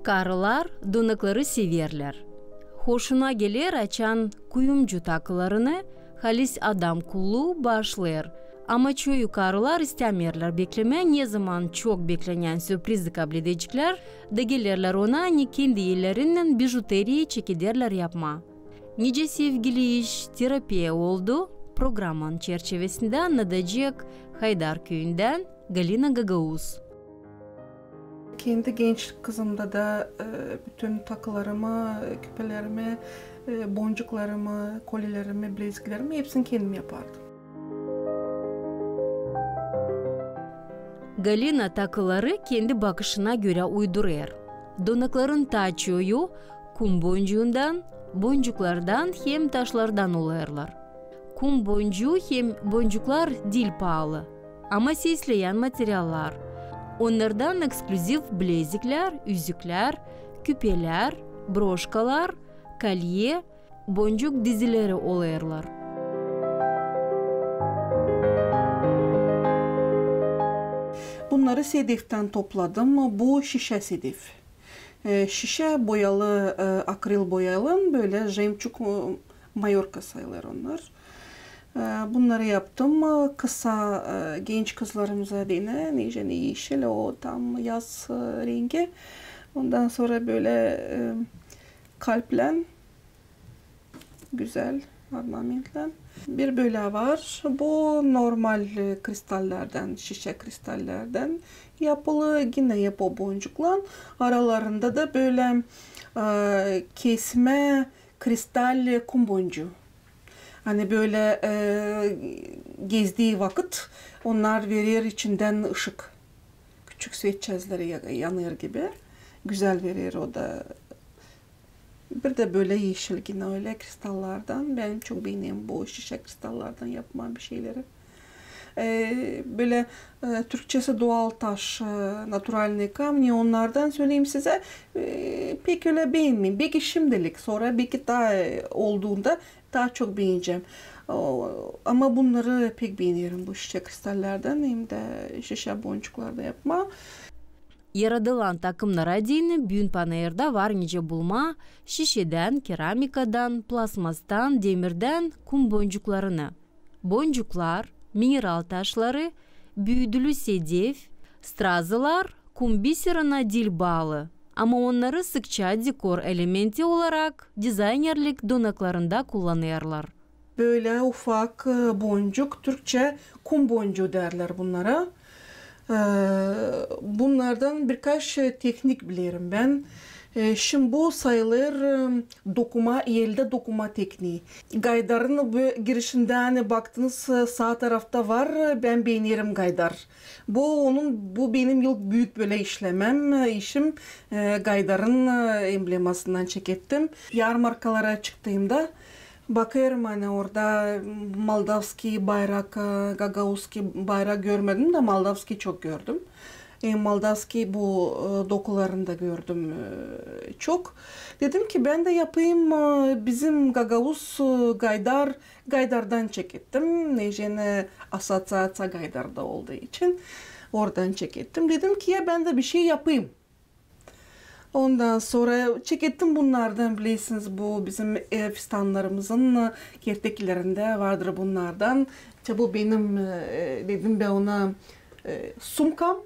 Karılar donakları severler. Hoşuna gelir açan kuyumcu takılarını halis adam kullu başlar. Ama çoğu karılar istemirler bekleme, ne zaman çok beklenen sürprizi kabul edecekler de gelirler ona ne kendi ellerinden bijuteriyi çekiderler yapma. Nice sevgili iş terapiye oldu. Programın çerçevesinde anlatacak Haydar Köyü'nden Galina Gagauz. Kendi genç kızımda da bütün takılarımı, küpelerimi, boncuklarımı, kolyelerimi, bileziklerimi hepsini kendim yapardım. Galina takıları kendi bakışına göre uydurur. Donakların taçoyu kum boncuğundan, boncuklardan hem taşlardan olurlar. Kum boncuğu hem boncuklar dil pahalı ama sesleyen materyaller. Onlardan ekskluzif bilezikler, yüzükler, küpeler, broşkalar, kolye, boncuk dizileri olurlar. Bunları sedeften topladım. Bu şişe sedef. Şişe boyalı, akril boyalı böyle jemçuk Mallorca sayılır onlar. Bunları yaptım. Kısa genç kızlarımıza dene. Nice yeşil o tam yaz rengi. Ondan sonra böyle kalple güzel ornamentler. Bir böyle var. Bu normal kristallerden, şişe kristallerden yapılı yine yapı boncuklar. Aralarında da böyle kesme kristal kum boncuğu. Hani böyle gezdiği vakit onlar verir içinden ışık. Küçük sveçezleri yanır gibi. Güzel verir o da. Bir de böyle yeşil yine öyle kristallardan. Benim çok beğendiğim bu şişe kristallardan yapmam bir şeyleri. Böyle Türkçesi doğal taş, naturalny kamni onlardan söyleyeyim size. Pek öyle beğenmeyeyim. Belki şimdilik sonra belki daha olduğunda daha çok beğeneceğim. Ama bunları pek beğeniyorum bu şişe kristallerden hem de şişe boncuklarda yapma. Yaratılan takımlara değin Bün Panayır'da var nice bulma şişeden, keramikadan, plasmastan, demirden kum boncuklarını. Boncuklar, mineral taşları, büyüdülü sedef, strazılar kum biserine dil bağlı. Ama onları sıkça dekor elementi olarak dizaynerlik donaklarında kullanırlar. Böyle ufak boncuk, Türkçe kum boncuğu derler bunlara. Bunlardan birkaç teknik bilirim ben. Şimdi bu sayılır dokuma, elde dokuma tekniği. Gaydarın girişinden baktınız sağ tarafta var. Ben beğenirim gaydar. Bu benim büyük böyle işim. Gaydarın emblemasından çekettim. Yarmarkalara çıktığımda bakıyorum hani orada Moldavski bayrak, Gagauzski bayrak görmedim de Moldavski çok gördüm. Moldavski bu dokularında gördüm çok. Dedim ki ben de yapayım bizim Gagauz Gaydar'dan çekettim. Necene asosiyatsiya Gaydar'da olduğu için oradan çekettim. Dedim ki ya ben de bir şey yapayım. Ondan sonra çekettim bunlardan bilirsiniz bu bizim fistanlarımızın gerteklerinde vardır bunlardan. İşte bu benim dedim ben ona sumkam.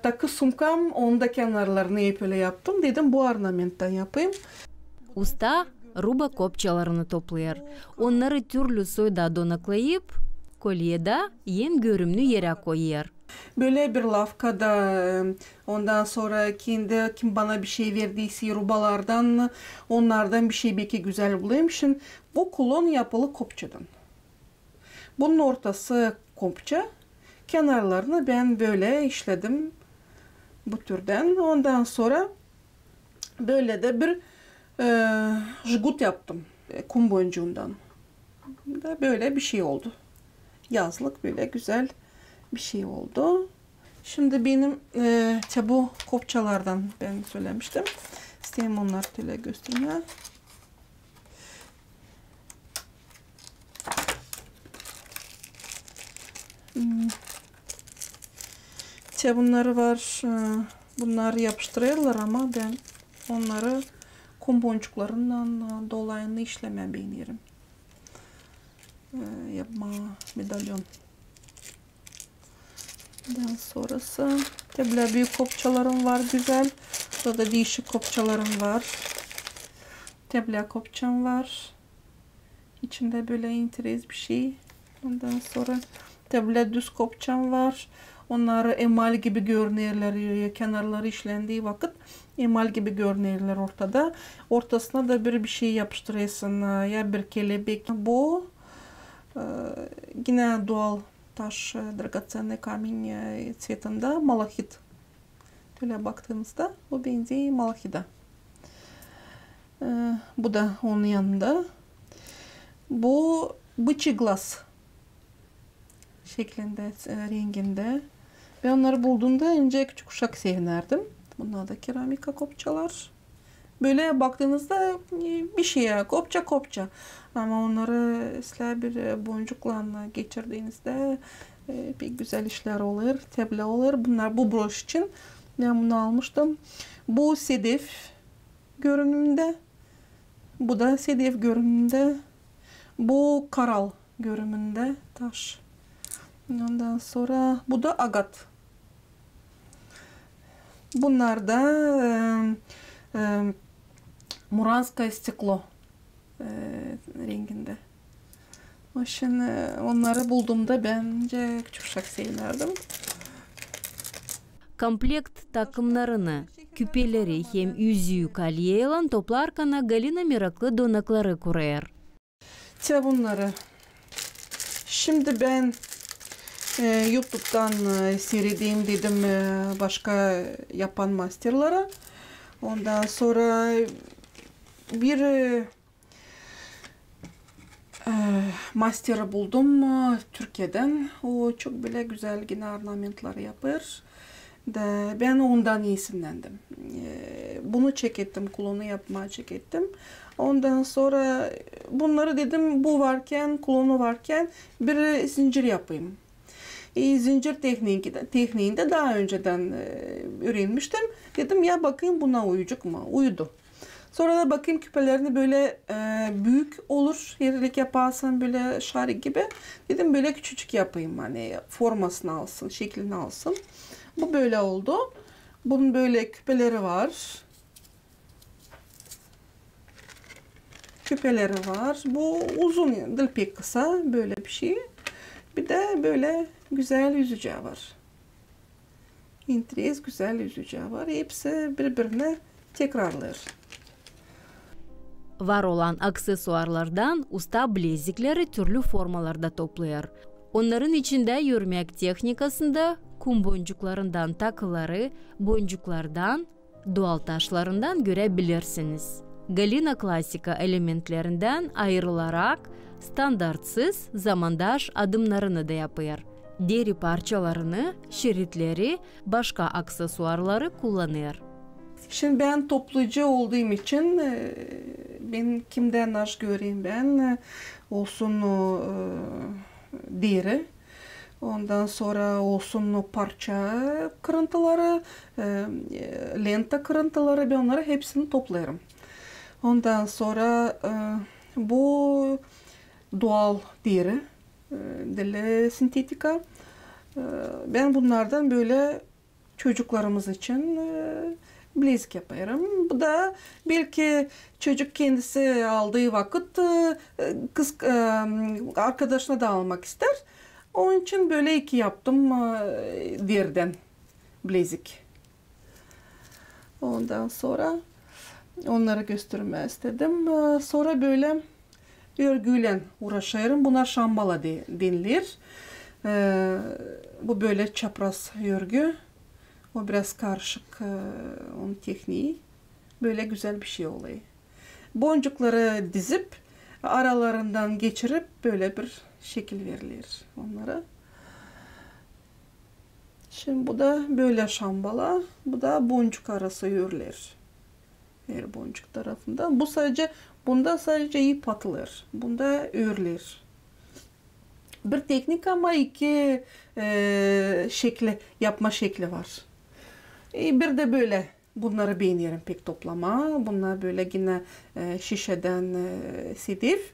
Takı sumkam onda kenarlarını hep öyle yaptım. Dedim bu ornamentten yapayım. Usta ruba kopçalarını toplar. Onları türlü soyda donaklayıp kolyede en görünümlü yere koyar. Böyle bir lafkada ondan sonra kim bana bir şey verdiyse rubalardan onlardan bir şey belki güzel bulayım. Şimdi bu kulon yapılı kopçadan. Bunun ortası kopça. Kenarlarını ben böyle işledim bu türden. Ondan sonra böyle de bir jgut yaptım kum boncuğundan. Böyle bir şey oldu. Yazlık böyle güzel bir şey oldu. Şimdi benim bu kopçalardan ben söylemiştim. İsteyeyim onları böyle göstermeye. Bunları var. Bunlar yapıştırıyorlar ama ben onları kum boncuklarından dolayını işlemem beğenirim. Yapma medalyon. Ondan sonrası tabi büyük kopçalarım var güzel. Burada değişik kopçalarım var. Tabi kopçam var. İçinde böyle enteresan bir şey. Ondan sonra tabi düz kopçam var. Onlar emal gibi görünüyorlar. Kenarları işlendiği vakit emal gibi görünüyorlar ortada. Ortasına da bir şey yapıştırıyorsun. Ya bir kelebek. Bu yine doğal taş, dragocenный камень цветinde malahit. Böyle baktığınızda bu benziyor malahide. Bu da onun yanında. Bu bıçı glas şeklinde, renginde. Ben onları bulduğumda önce küçük uşak sevinirdim. Bunlar da keramika kopçalar. Böyle baktığınızda bir şeye kopça. Ama onları sizler bir boncukla geçirdiğinizde pek güzel işler olur, tablo olur. Bunlar bu broş için ben bunu almıştım. Bu sedef görünümünde. Bu da sedef görünümünde. Bu karal görünümünde taş. Ondan sonra bu da agat. Bunlar da Muranskaya stiklo renginde. Şimdi onları bulduğumda bence çok sevinirdim. Komplekt takımlarını, küpeleri hem yüzüğü kolyeyle toplarken Galina meraklı donakları kurar. Bunları. Şimdi ben YouTube'dan seyredeyim dedim başka yapan masterlara. Ondan sonra bir master buldum Türkiye'den. O çok böyle güzel yine ornamentlar yapar. Ben ondan esinlendim. Bunu çekettim, klonu yapmaya çekettim. Ondan sonra bunları dedim bu varken, klonu varken bir zincir yapayım. Zincir tekniğinde daha önceden öğrenmiştim. Dedim ya bakayım buna uyacak mı? Uydu. Sonra da bakayım küpelerini böyle büyük olur. Yerlik yaparsan böyle şarı gibi. Dedim böyle küçücük yapayım. Hani formasını alsın, şeklini alsın. Bu böyle oldu. Bunun böyle küpeleri var. Küpeleri var. Bu uzun değil pek kısa. Böyle bir şey. Bir de böyle güzel yüzüceği var. İntriz güzel yüzüceği var. Hepsi birbirine tekrarlar. Var olan aksesuarlardan usta bilezikleri türlü formalarda toplar. Onların içinde yürümek teknikasında kum boncuklarından takıları, boncuklardan, doğal taşlarından görebilirsiniz. Galina klasika elementlerinden ayrılarak standartsız zamandaş adımlarını da yapar. Deri parçalarını, şeritleri, başka aksesuarları kullanır. Şimdi ben toplucu olduğum için ben kimden naş göreyim ben olsun o deri, ondan sonra olsun o parça kırıntıları, lenta kırıntıları ben onları hepsini toplarım. Ondan sonra bu doğal deri, deli sintetika. Ben bunlardan böyle çocuklarımız için bilezik yaparım. Bu da belki çocuk kendisi aldığı vakit kız arkadaşına da almak ister. Onun için böyle iki yaptım deriden bilezik. Ondan sonra onları göstermek istedim. Sonra böyle örgüyle uğraşıyorum. Buna şambala denilir. Bu böyle çapraz örgü. O biraz karışık onun tekniği. Böyle güzel bir şey oluyor. Boncukları dizip aralarından geçirip böyle bir şekil verilir onlara. Şimdi bu da böyle şambala. Bu da boncuk arası örülür. Her boncuk tarafında. Bu sadece bunda sadece ip atılır. Bunda örülür. Bir teknik ama iki yapma şekli var. Bir de böyle bunları beğeniyorum pek toplama. Bunlar böyle yine şişeden sedef,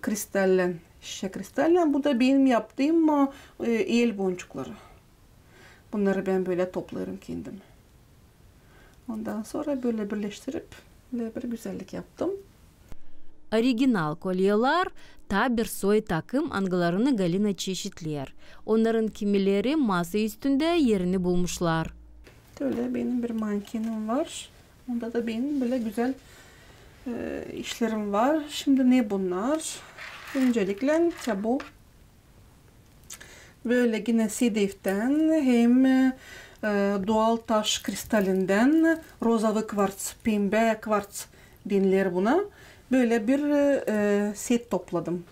kristallen, şişe kristallen. Bu da benim yaptığım el boncukları. Bunları ben böyle toplarım kendim. Ondan sonra böyle birleştirip böyle bir güzellik yaptım. Original kolyeler ta bir soy takım angılarını Galina çeşitler. Onların kimileri masa üstünde yerini bulmuşlar. Böyle benim bir mankenim var. Onda da benim böyle güzel işlerim var. Şimdi ne bunlar? Öncelikle bu böyle yine sedeften hem doğal taş kristalinden rozalı kvarts, pembe kvarts denir buna. Böyle bir set topladım.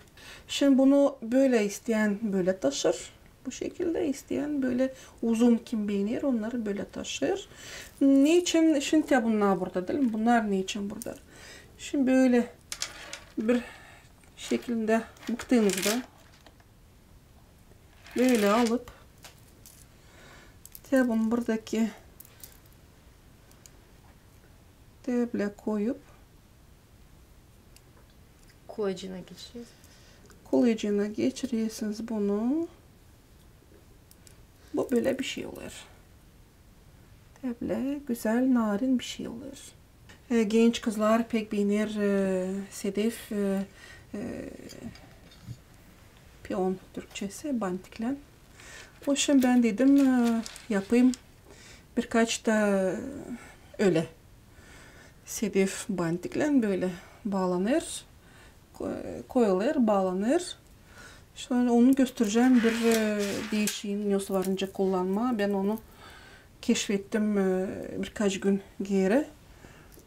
Şimdi bunu böyle isteyen böyle taşır. Bu şekilde isteyen böyle uzun kim beğenir onları böyle taşır. Niçin? Şimdi bunlar burada değil mi? Bunlar niçin burada? Şimdi böyle bir şekilde bıktığınızda böyle alıp bunu buradaki böyle koyup Koyucuna geçeceğiz. Kolaycığına geçiriyorsunuz bunu. Bu böyle bir şey olur. Böyle güzel narin bir şey olur. Genç kızlar pek beğenir sedef piyon Türkçesi bantiklen. O için ben dedim yapayım birkaç da öyle sedef bantiklen böyle bağlanır. Koyulur, bağlanır. Şöyle onu göstereceğim bir değişiğin nüs varınca kullanma. Ben onu keşfettim birkaç gün geri.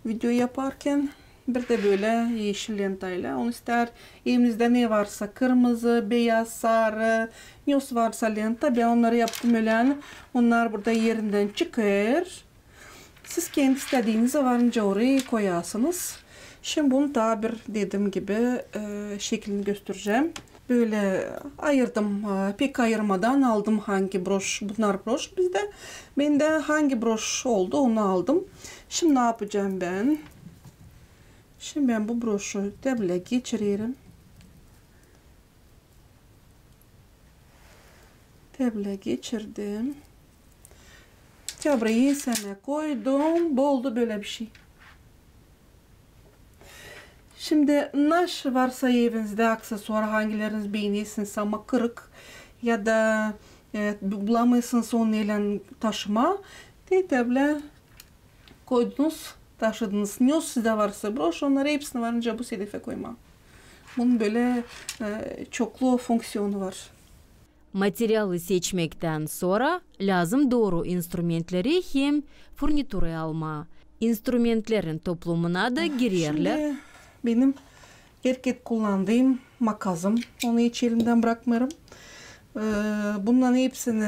Video yaparken bir de böyle yeşil lentayla. Onu ister elimizde ne varsa kırmızı, beyaz, sarı, nüs varsa lenta. Ben onları yaptım öyle. Onlar burada yerinden çıkar. Siz kendi istediğinize varınca oraya koyarsınız. Şimdi bunu daha bir dediğim gibi şeklini göstereceğim. Böyle ayırdım. Pek ayırmadan aldım hangi broş. Bunlar broş bizde. Ben de hangi broş oldu onu aldım. Şimdi ne yapacağım ben? Şimdi ben bu broşu böyle geçiririm. Böyle geçirdim. Burayı sana koydum. Oldu böyle bir şey. Şimdi naş varsa evinizde aksesuar hangileriniz beğenirsiniz ama kırık ya da bulamıyorsunuz onu ile taşıma. Böyle koydunuz, taşıdınız. Ne sizde varsa broş onları hepsini varınca bu sedefe koyma. Bunun böyle çoklu fonksiyonu var. Materyali seçmekten sonra lazım doğru instrumentleri hem furniturayı alma. İnstrumentlerin toplumuna da girerler. Şimdi benim erkek kullandığım makasım. Onu hiç elimden bırakmıyorum. Bunların hepsini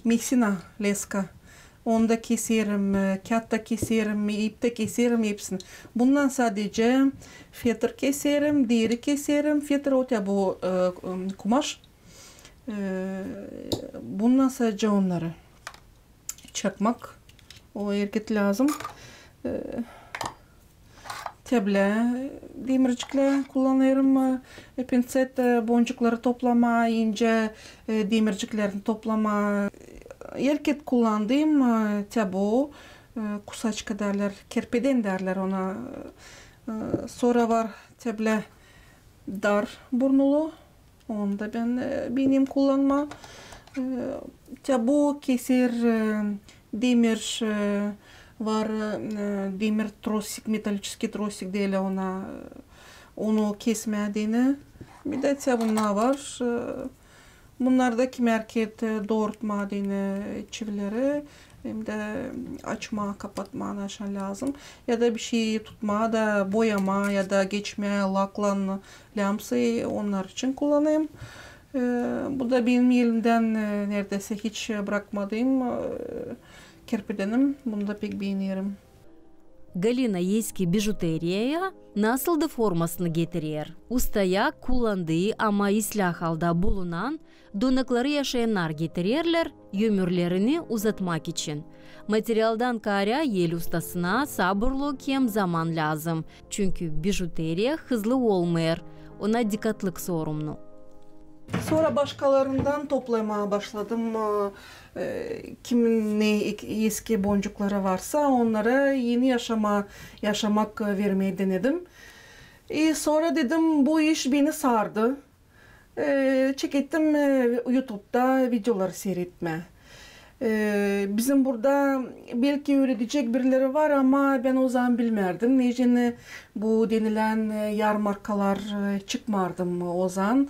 Messina leska. Onda keserim, kağıtta keserim, ipte keserim hepsini. Bundan sadece fetr keserim, deri keserim. Fetr o bu kumaş. Bundan sadece onları. Çakmak. O erkek lazım. Teble, demircikle kullanıyorum. Pinset boncukları toplama, ince demirciklerini toplama. Erkek kullandığım bu kusaçka derler, kerpeden derler ona. Sonra var teble dar burnulu. Onu da benim kullanma. Bu keser demir var, demir trosik, metaliçki trosik değil ona. Onu kesmediğini. Bir de bunlar var. Bunlar da kim erkek doğurtma dini çivileri hem de açma, kapatma aşan lazım. Ya da bir şey tutma da boyama ya da geçme, laklan, lamsı onlar için kullanayım. Bu da benim elimden neredeyse hiç bırakmadığım kerpedenim. Bunu da pek beğeniyorum. Galina eski bijuteriya nasıldı formasını getirir. Ustaya kullandığı ama ıslah halda bulunan donakları yaşayanlar getirirler ömürlerini uzatmak için. Materialdan kara el ustasına sabırlı kem zaman lazım. Çünkü bijuteriya hızlı olmuyor. Ona dikkatlik sorumlu. Sonra başkalarından toplamaya başladım. Kimin ne eski boncukları varsa onlara yeni yaşamak vermeyi denedim. Sonra dedim bu iş beni sardı. Çekettim YouTube'da videoları seyretme. Bizim burada belki öğretecek birileri var ama ben o zaman bilmerdim. Necene bu denilen yarmarkalar çıkmardım o zaman.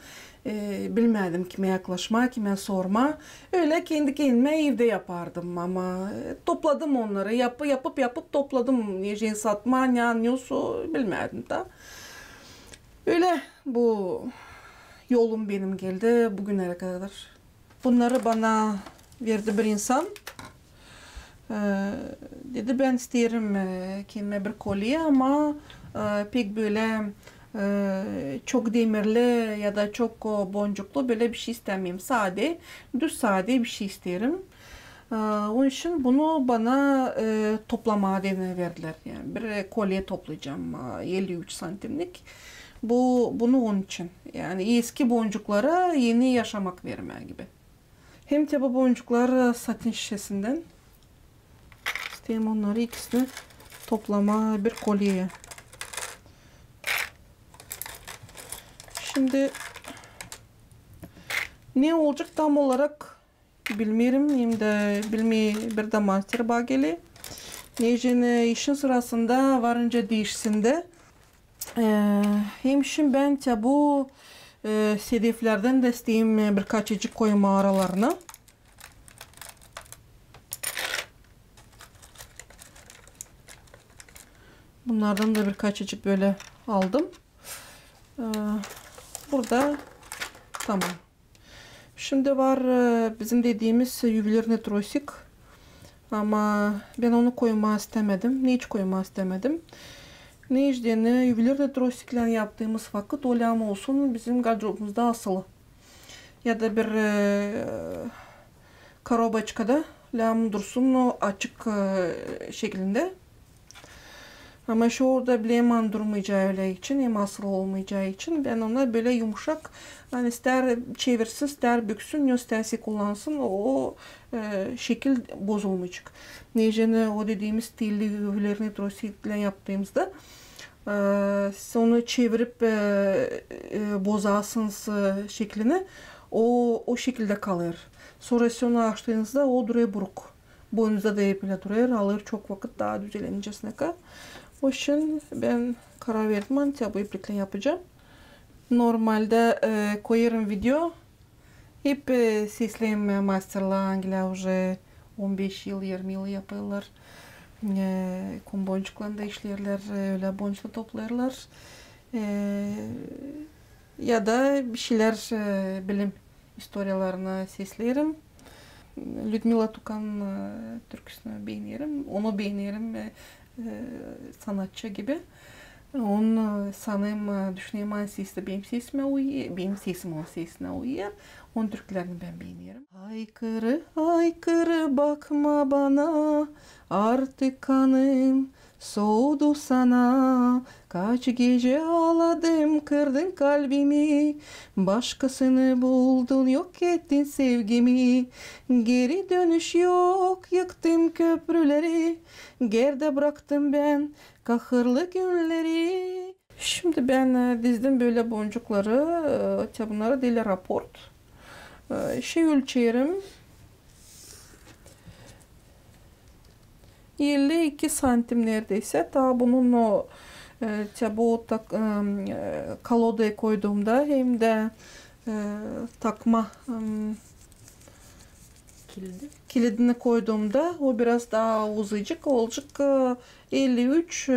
Bilmedim kime yaklaşma, kime sorma. Öyle kendi kendime evde yapardım ama topladım onları. Yapıp topladım. Necene satma, ne anlıyorsa bilmedim da. Öyle bu yolum benim geldi bugünlere kadar. Bunları bana verdi bir insan. Dedi ben isterim kendime bir kolye ama pek böyle çok demirli ya da çok boncuklu böyle bir şey istemeyeyim. Düz sade bir şey isterim. Onun için bunu bana toplama adını verdiler. Yani bir kolye toplayacağım 53 santimlik. Bunu onun için. Yani eski boncuklara yeni yaşamak verme gibi. Hem de bu boncuklar satin şişesinden. İsteyim onları ikisini toplama bir kolyeye. Şimdi ne olacak tam olarak bilmiyorum. Hem de bir de master bageli. Necene işin sırasında varınca değişsin de. Hem şimdi ben de bu sedeflerden de isteyeyim birkaçıcık koyma aralarına. Bunlardan da birkaçıcık böyle aldım. Burada tamam. Şimdi var bizim dediğimiz juveler trosik. Ama ben onu koyma istemedim. Hiç koyma istemedim. Ne işlerini juveler trosikle yaptığımız vakit o lam olsun bizim gardırobumuzda asılı. Ya da bir karobaçkada lam dursun o açık şeklinde. Ama şu orada bileman durmayacağı öyle için hem asıl olmayacağı için ben ona böyle yumuşak hani ister çevirsin ister büksün isterse kullansın o şekil bozulmayacak. Necene o dediğimiz stilli juveler trosikle yaptığımızda onu çevirip bozasınız şeklini o şekilde kalır. Sonra onu açtığınızda o duruyor buruk. Boynunuzda da yapıyla duruyor. Alır çok vakit daha düzelencesine kadar. O için ben karar verdim. Bu iplikle yapacağım. Normalde koyarım video. Hep sesleyim masterla Anglia уже 15 yıl 20 yıl yapıyorlar. Kum boncuklarında işlerler, öyle boncukla toplarlar. Ya da bir şeyler bilim istoryalarına seslerim. Людмила Tukan türküsünü beğenirim. Onu beğenirim. Sanatçı gibi. Onun sanırım düşünüyorum sesi benim sesime uyuyor. Benim sesim onun sesine uyuyor. Onun türkülerini ben beğeniyorum. Haykırı haykırı bakma bana artık kanım soğudu sana. Kaç gece ağladım kırdın kalbimi. Başkasını buldun yok ettin sevgimi. Geri dönüş yok yıktım köprüleri. Geride bıraktım ben kahırlı günleri. Şimdi ben dizdim böyle boncukları. Bunları deli raport. Ölçerim. 52 santim neredeyse. Daha bunun o bu kalodaya koyduğumda hem de takma kilidini koyduğumda o biraz daha uzayacak olacak. 53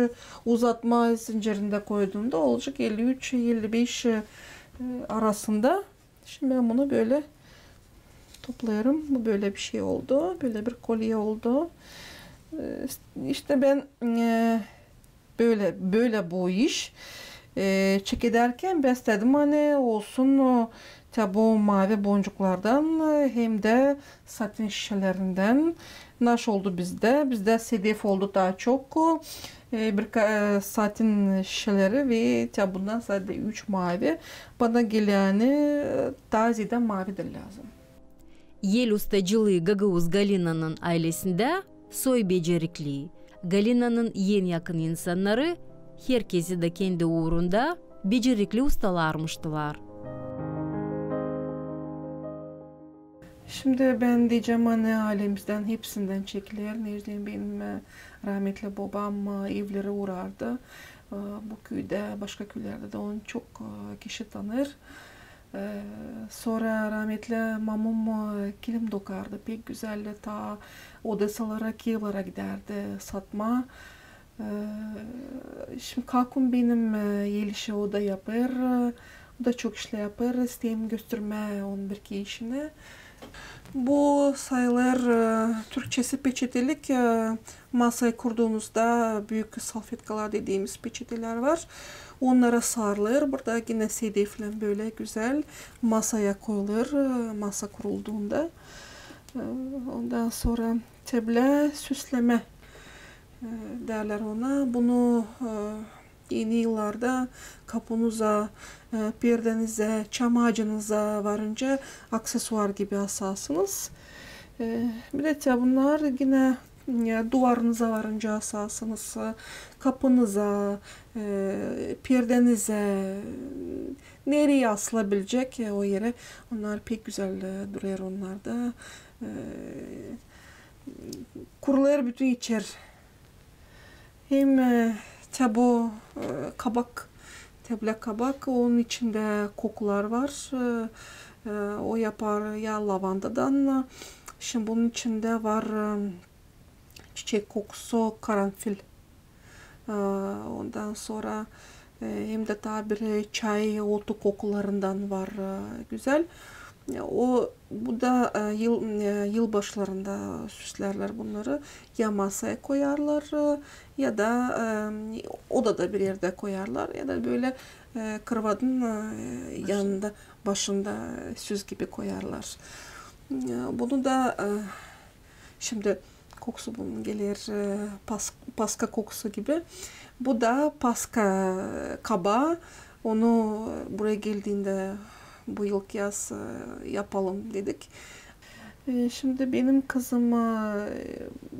uzatma zincirinde koyduğumda olacak 53-55 arasında. Şimdi ben bunu böyle toplarım. Bu böyle bir şey oldu. Böyle bir kolye oldu. İşte ben böyle bu iş. Çek ederken ben istedim hani olsun tabi o mavi boncuklardan hem de satin şişelerinden. Nasıl oldu bizde? Bizde sedef oldu daha çok. Bir satin şişeleri ve tabi bundan sadece 3 mavi. Bana geleni tazeden mavidir lazım. El ustacılığı Gagavuz Galina'nın ailesinde soy becerikli. Galina'nın en yakın insanları herkesi de kendi uğrunda becerikli ustalarmıştılar. Şimdi ben diyeceğim hani ailemizden hepsinden çekilir. Necdet'in benim rahmetli babam evlere uğrardı. Bu köyde, başka köylerde de onu çok kişi tanır. Sonra rahmetli mamam kilim dokardı. Pek güzel ta Odesalara, Kiev'lara giderdi satma. Şimdi kalkın benim el işi o da yapar. O da çok işle yapar. İsteyim gösterme onun bir işini. Bu sayılar Türkçesi peçetelik. Masayı kurduğumuzda büyük salfetkalar dediğimiz peçeteler var. Onlara sarılır. Burada yine sedefle böyle güzel masaya koyulur. Masa kurulduğunda. Ondan sonra teble süsleme derler ona. Bunu yeni yıllarda kapınıza, perdenize, çam ağacınıza varınca aksesuar gibi asarsınız. Bir de bunlar yine duvarınıza varınca asarsınız. Kapınıza, perdenize, nereye asılabilecek o yere. Onlar pek güzel duruyor onlarda. Kurular bütün içer. Hem tabu kabak, teble kabak, onun içinde kokular var. O yapar ya lavandadan. Şimdi bunun içinde var çiçek kokusu, karanfil. Ondan sonra hem de tabi çay otu kokularından var güzel. Bu da yılbaşlarında süslerler bunları. Ya masaya koyarlar ya da odada bir yerde koyarlar ya da böyle kravatın yanında başında süs gibi koyarlar. Bunu da şimdi kokusu bunun gelir paska kokusu gibi. Bu da paska kabağı. Onu buraya geldiğinde bu yıl yaz yapalım dedik. Şimdi benim kızım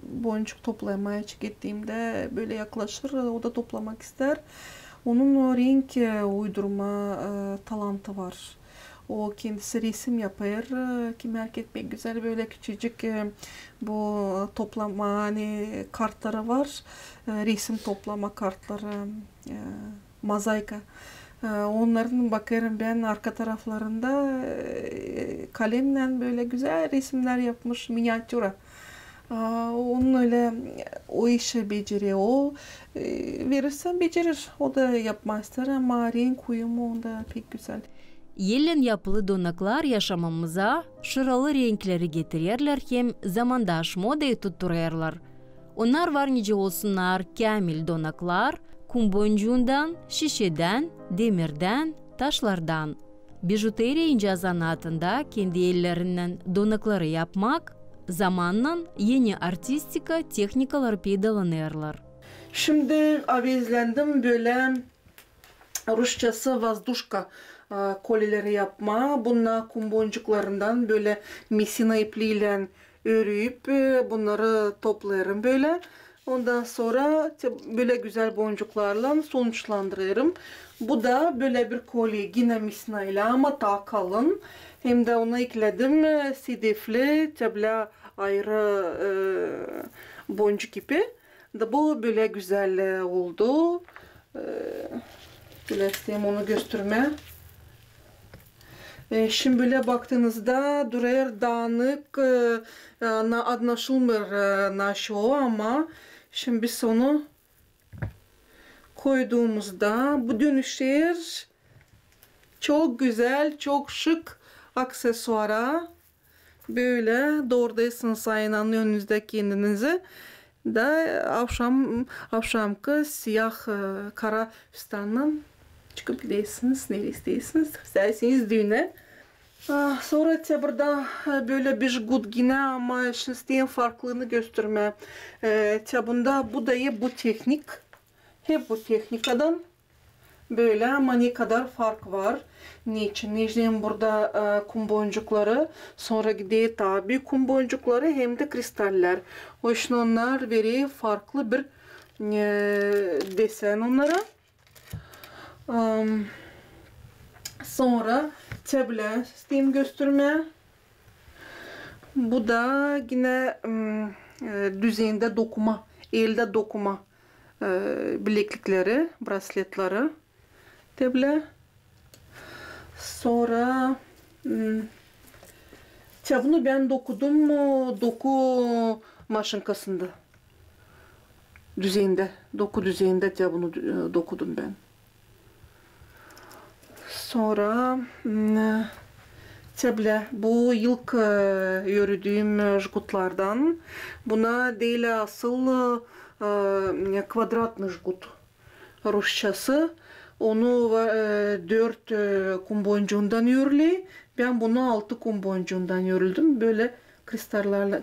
boncuk toplamaya gittiğimde böyle yaklaşır, o da toplamak ister. Onun o renk uydurma talantı var. O kendisi resim yapar. Kim erkek pek güzel böyle küçücük bu toplama hani kartları var. Resim toplama kartları, mozaika. Onların bakarım ben arka taraflarında kalemle böyle güzel resimler yapmış, minyatüre. Onun öyle o işi beceriyor. O verirsen becerir. O da yapmak ister ama renk uyumu onda pek güzel. Yellen yapılı donaklar yaşamamıza şıralı renkleri getirirler hem zamandaş modayı tuttururlar. Onlar var nice olsunlar kamil donaklar, kum boncuğundan, şişeden, demirden, taşlardan. Bijuteriya ince sanatında kendi ellerinden donakları yapmak, zamanla yeni artistika teknikalar peydalanırlar. Şimdi avezlendim böyle Rusçası vazdушка kolileri yapma. Bunlar kum boncuklarından böyle misina ipliğiyle örüyüp bunları toplarım böyle. Ondan sonra böyle güzel boncuklarla sonuçlandırırım. Bu da böyle bir kolye yine misina ile ama daha kalın. Hem de ona ekledim sedefli teble ayrı boncuk ipi. Bu böyle güzel oldu. Böyle isteyeyim onu gösterme. Şimdi böyle baktığınızda duruyor dağınık, anlaşılmıyor naşı o ama şimdi biz onu koyduğumuzda bu dönüşür çok güzel, çok şık aksesuara böyle doğrudaysınız aynen önünüzde kendinizi. da akşamki siyah kara fistandan çıkıp gidersiniz, nereye istersiniz, isterseniz düğüne. Sonra burada böyle bir jgut yine ama isteyen farklılığını gösterme. Bunda bu da bu teknik, hep bu teknikadan böyle ama ne kadar fark var. Niçin? Niçin burada kum boncukları, sonra gidiyor tabi kum boncukları hem de kristaller. O yüzden onlar veriyor farklı bir desen onlara. Sonra tablet isteyeyim göstermeye. Bu da yine düzeyinde dokuma, elde dokuma bileklikleri, brasletleri. Tablet. Sonra bunu ben dokudum doku maşinkasında. Düzeyinde, doku düzeyinde bunu dokudum ben. Sonra bu ilk yürüdüğüm jgutlardan. Buna değil asıl kvadratlı jgut. Rusçası. Onu 4 kum boncuğundan yürüle. Ben bunu 6 kum boncuğundan yürüldüm. Böyle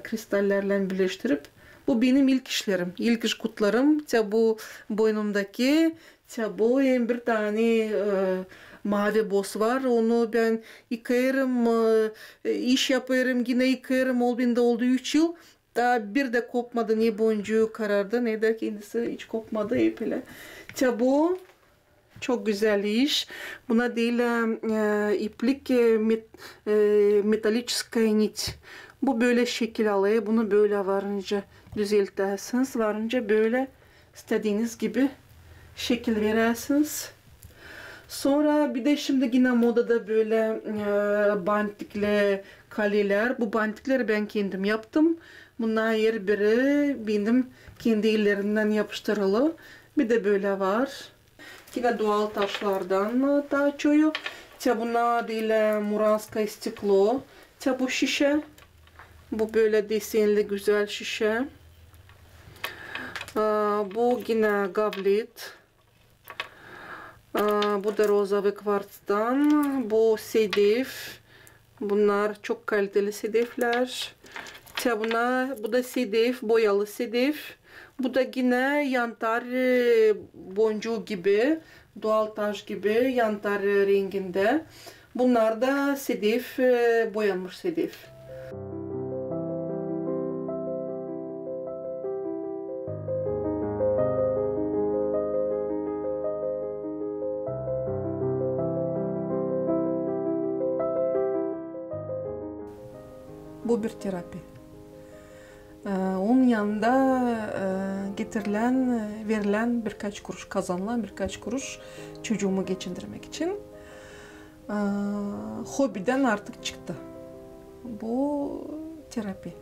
kristallerle birleştirip. Bu benim ilk işlerim. İlk jgutlarım. Bu boynumdaki. Bu bir tane mavi boz var. Onu ben yıkayarım, iş yaparım, yine yıkayarım. Bende oldu 3 yıl. Daha bir de kopmadı. Ne boncuğu karardı ne de kendisi hiç kopmadı. Öyle. Bu çok güzel iş. Buna değil iplik metaliçkaya nit. Bu böyle şekil alıyor. Bunu böyle varınca düzeltersiniz. Varınca böyle istediğiniz gibi şekil verirsiniz. Sonra bir de şimdi yine modada böyle bantikli kaleler. Bu bantikleri ben kendim yaptım. Bunlar her biri benim kendi ellerimden yapıştırılı. Bir de böyle var. Yine doğal taşlardan da açıyor. Bunlar değil muranska stiklo. Bu şişe. Bu böyle desenli güzel şişe. Bu yine goblet. Bu da rozavi kvartstan. Bu sedef. Bunlar çok kaliteli sedefler. Bu da sedef, boyalı sedef. Bu da yine yantar boncuğu gibi, doğal taş gibi yantar renginde. Bunlar da sedef, boyanmış sedef. Bu bir terapi. Onun yanında verilen birkaç kuruş, kazanılan birkaç kuruş çocuğumu geçindirmek için hobiden artık çıktı. Bu terapi.